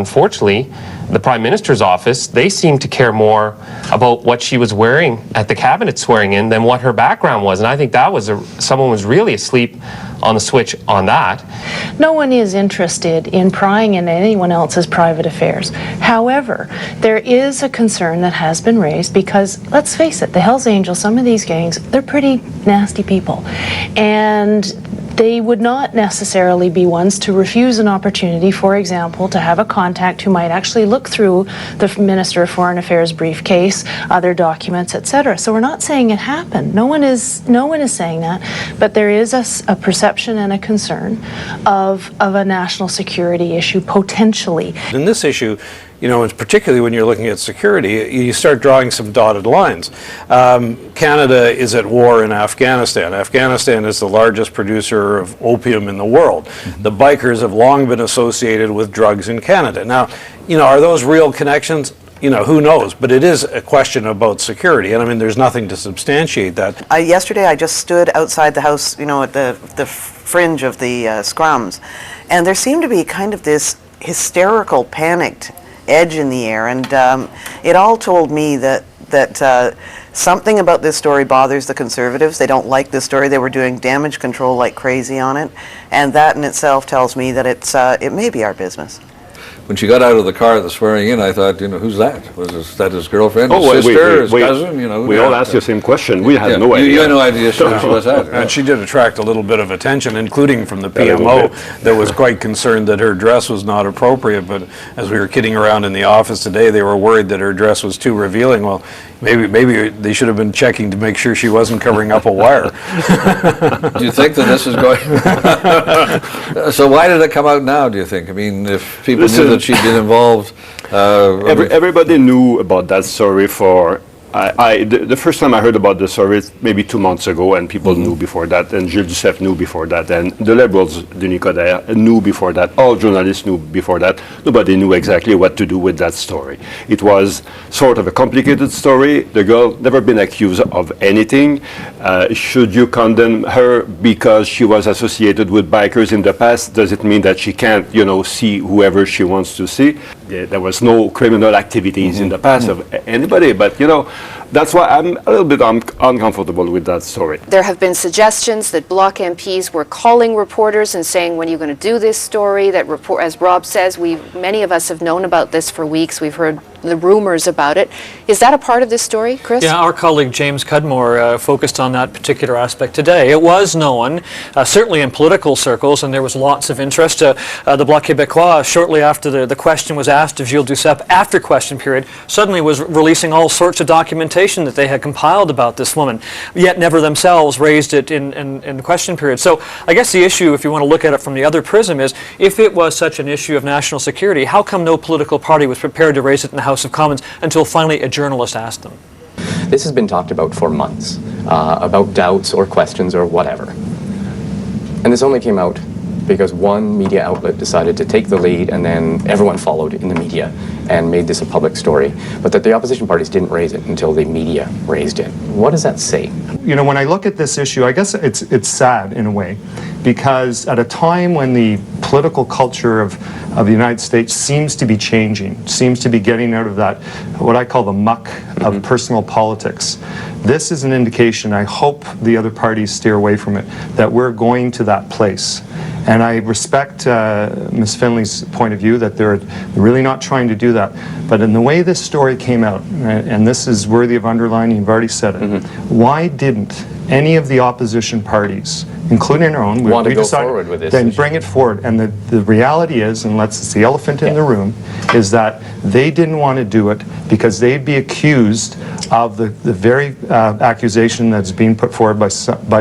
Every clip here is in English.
Unfortunately, the Prime Minister's office, they seem to care more about what she was wearing at the cabinet swearing in than what her background was. And I think that was someone was really asleep on the switch on that. No one is interested in prying into anyone else's private affairs. However, there is a concern that has been raised because, let's face it, the Hells Angels, some of these gangs, they're pretty nasty people. And they would not necessarily be ones to refuse an opportunity, for example, to have a contact who might actually look through the Minister of Foreign Affairs briefcase, other documents, etc. So we're not saying it happened. No one is saying that, but there is a perception and a concern of a national security issue potentially. In this issue, you know, particularly when you're looking at security, you start drawing some dotted lines. Canada is at war in Afghanistan. Afghanistan is the largest producer of opium in the world. The bikers have long been associated with drugs in Canada. Now, you know, are those real connections? You know, who knows? But it is a question about security, and I mean, there's nothing to substantiate that. Yesterday, I just stood outside the house, you know, at the fringe of the scrums, and there seemed to be kind of this hysterical, panicked edge in the air, and it all told me that something about this story bothers the Conservatives. They don't like this story. They were doing damage control like crazy on it, and that in itself tells me that it may be our business. When she got out of the car at the swearing in, I thought, you know, who's that? That his girlfriend, his wait, sister, his wait. cousin? You know, we all asked the same question. We had no idea. You had no idea who she was at. And she did attract a little bit of attention, including from the PMO that was quite concerned that her dress was not appropriate. But as we were kidding around in the office today, they were worried that her dress was too revealing. Well, maybe they should have been checking to make sure she wasn't covering up a wire. Do you think that this is going... So why did it come out now, do you think? I mean, if people knew that she'd been involved... everybody knew about that story for... the first time I heard about the story, maybe 2 months ago, and people knew before that, and Gilles Duceppe knew before that, and the Liberals, Denis Coderre, knew before that, all journalists knew before that. Nobody knew exactly what to do with that story. It was sort of a complicated story. The girl never been accused of anything. Should you condemn her because she was associated with bikers in the past? Does it mean that she can't, you know, see whoever she wants to see? There was no criminal activities in the past of anybody, but, you know, that's why I'm a little bit uncomfortable with that story. There have been suggestions that Bloc MPs were calling reporters and saying, when are you going to do this story? That report, as Rob says, many of us have known about this for weeks. We've heard the rumors about it. Is that a part of this story, Chris? Yeah, our colleague James Cudmore focused on that particular aspect today. It was known, certainly in political circles, and there was lots of interest. The Bloc Québécois, shortly after the question was asked of Gilles Duceppe, after question period, suddenly was releasing all sorts of documentation that they had compiled about this woman, yet never themselves raised it in question period. So I guess the issue, if you want to look at it from the other prism, is if it was such an issue of national security, how come no political party was prepared to raise it in the House of Commons until finally a journalist asked them? This has been talked about for months, about doubts or questions or whatever. And this only came out because one media outlet decided to take the lead, and then everyone followed in the media and made this a public story, but that the opposition parties didn't raise it until the media raised it. What does that say? You know, when I look at this issue, I guess it's sad in a way, because at a time when the political culture of the United States seems to be changing, seems to be getting out of that, what I call the muck of personal politics, this is an indication, I hope the other parties steer away from it, that we're going to that place. And I respect Ms. Finley's point of view that they're really not trying to do that. But in the way this story came out, and this is worthy of underlining, you've already said it, why didn't any of the opposition parties, including our own, want to go forward with this then issue? Bring it forward. And the reality is, and it's the elephant in the room, is that they didn't want to do it because they'd be accused of the very accusation that's being put forward by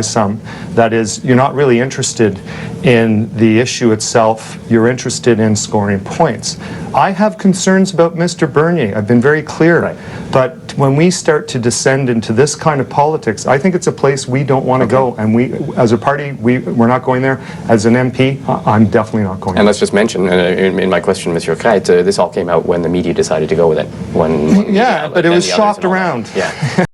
some, that is, you're not really interested in the issue itself, you're interested in scoring points. I have concerns about Mr. Bernier, I've been very clear, but when we start to descend into this kind of politics, I think it's a place we don't want to go, and we, as a party, we're not going there. As an MP, I'm definitely not going there. And let's just mention, in my question, Monsieur Crête, this all came out when the media decided to go with it. Yeah, but it was shopped around. Yeah.